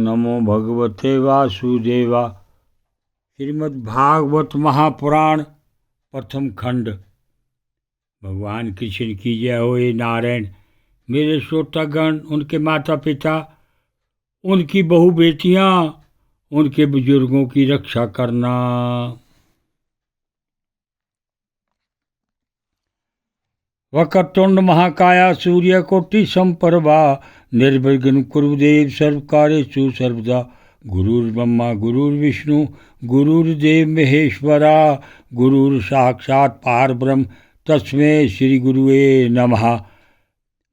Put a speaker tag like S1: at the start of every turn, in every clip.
S1: नमो भगवते वासुदेवा। श्रीमद्भागवत महापुराण प्रथम खंड। भगवान कृष्ण की जय हो। हे नारायण, मेरे श्रोतागण, उनके माता पिता, उनकी बहु बेटियां, उनके बुजुर्गों की रक्षा करना। वक्रतुंड महाकाया सूर्यकोटि समप्रभा निर्विघ्नं कुरुदेव सर्वकार्येषु सर्वदा। गुरुर्ब्रह्मा गुरुर्विष्णु गुरुर्देव महेश्वरा। गुरुर् साक्षात् परब्रह्म तस्मै श्री गुरुवे नमः।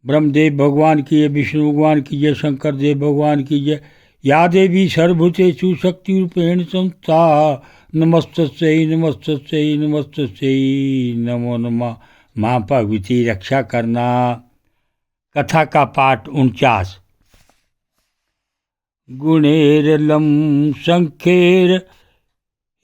S1: ब्रह्मदेव भगवान की जय, विष्णु भगवान की जय, शंकर देव भगवान की जय। या देवी सर्वभूतेषु शक्तिरूपेण संस्था। नमस्तस्यै नमस्तस्यै नमस्तस्यै नमो नमः। माँ भगवती रक्षा करना। कथा का पाठ 49। गुणेरलं संख्येर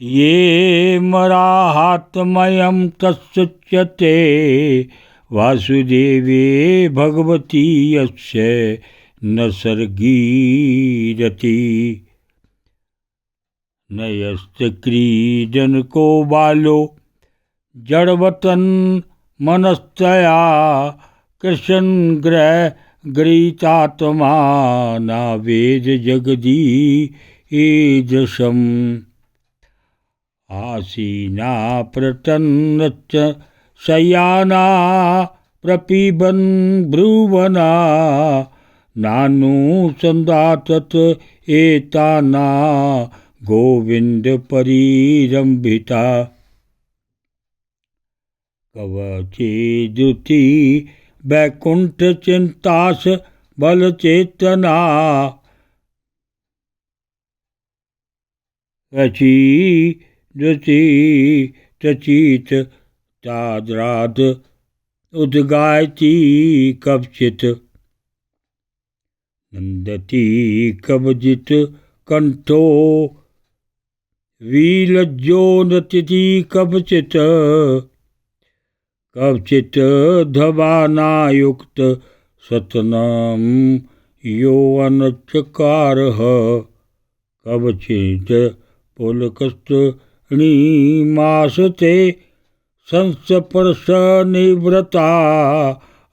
S1: ये मराहात्मयं तत्सुच्यते। वासुदेवे भगवती यस्य न सर्गीरति। न यस्य क्रीडन को बालो जड़वतन मनस्तया। कृष्ण ग्रह गृहीतात्मा नावेद जगदी ईदृशम्। आसीना प्रतन्नच्च शय्याना प्रपिबन् ब्रुवना। नानुसन्धातत एताना गोविंद परिरंभिता। कवचेदुति वैकुंठ चिंतास बल चेतना। रचित ताद्राद उद्गायती कवचित। नंदती कवचित कंठो विलज्जो नृत्यति कवचित। कवचित धवानायुक्त सतनम यो अनचकारः। कवचित पुलकस्तृणीमासते संस्पर्श निवृता।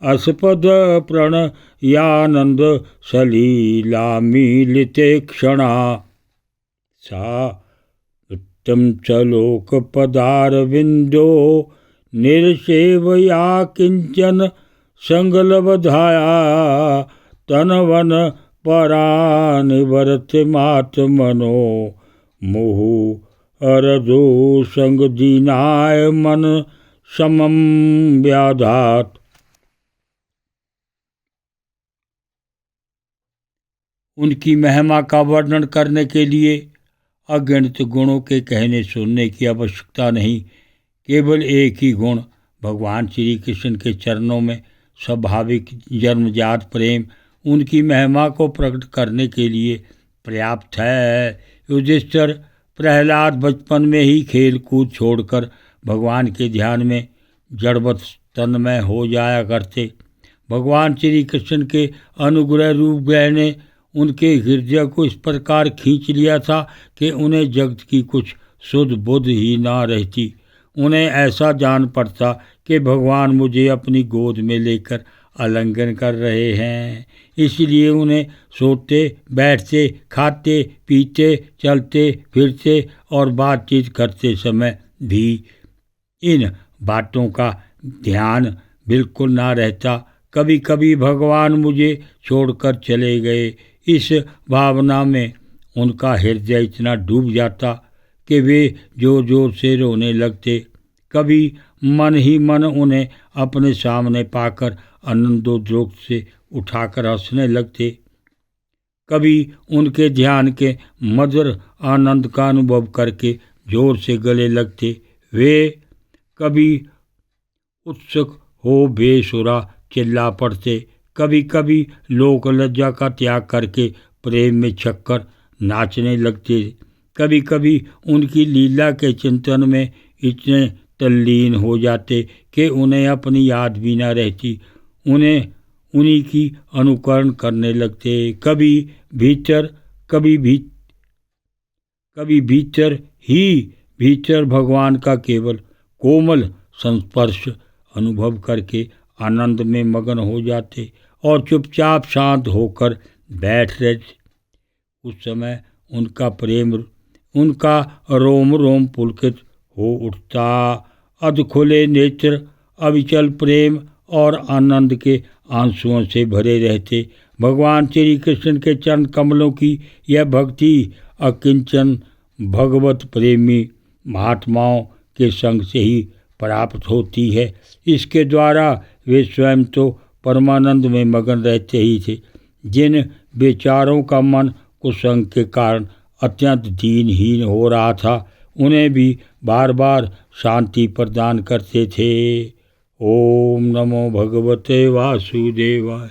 S1: अस्पद प्रणयानंद सलीलामीलिते क्षणा। सा उत्तम च लोकपदारविंदो निर्सेवया किंचन संगलवधाया। तनवन परानिवर्तमात्मनो मुहु अरदो संग दीनाय मन समम व्याधात। उनकी महिमा का वर्णन करने के लिए अगणित गुणों के कहने सुनने की आवश्यकता नहीं। केवल एक ही गुण, भगवान श्री कृष्ण के चरणों में स्वाभाविक जन्मजात प्रेम उनकी महिमा को प्रकट करने के लिए पर्याप्त है। युधिष्ठिर प्रहलाद बचपन में ही खेल कूद छोड़कर भगवान के ध्यान में जड़वत तन्मय हो जाया करते। भगवान श्री कृष्ण के अनुग्रह रूप ग्रह ने उनके हृदय को इस प्रकार खींच लिया था कि उन्हें जगत की कुछ सुध बुध ही ना रहती। उन्हें ऐसा जान पड़ता कि भगवान मुझे अपनी गोद में लेकर आलिंगन कर रहे हैं। इसलिए उन्हें सोते बैठते खाते पीते चलते फिरते और बातचीत करते समय भी इन बातों का ध्यान बिल्कुल ना रहता। कभी कभी भगवान मुझे छोड़कर चले गए, इस भावना में उनका हृदय इतना डूब जाता कि वे जोर जोर से रोने लगते। कभी मन ही मन उन्हें अपने सामने पाकर आनंदोद्रेक से उठाकर हंसने लगते। कभी उनके ध्यान के मधुर आनंद का अनुभव करके जोर से गले लगते। वे कभी उत्सुक हो बेसुरा चिल्ला पड़ते। कभी कभी लोक लज्जा का त्याग करके प्रेम में छक्कर नाचने लगते। कभी कभी उनकी लीला के चिंतन में इतने तल्लीन हो जाते कि उन्हें अपनी याद भी न रहती। उन्हें उन्हीं की अनुकरण करने लगते। कभी भीतर कभी भीतर ही भीतर भगवान का केवल कोमल संस्पर्श अनुभव करके आनंद में मगन हो जाते और चुपचाप शांत होकर बैठ रहते। उस समय उनका रोम रोम पुलकित हो उठता। अध खुले नेत्र अविचल प्रेम और आनंद के आंसुओं से भरे रहते। भगवान श्री कृष्ण के चरण कमलों की यह भक्ति अकिंचन भगवत प्रेमी महात्माओं के संग से ही प्राप्त होती है। इसके द्वारा वे स्वयं तो परमानंद में मगन रहते ही थे, जिन बेचारों का मन कुसंग के कारण अत्यंत दीनहीन हो रहा था उन्हें भी बार बार शांति प्रदान करते थे। ओम नमो भगवते वासुदेवाय।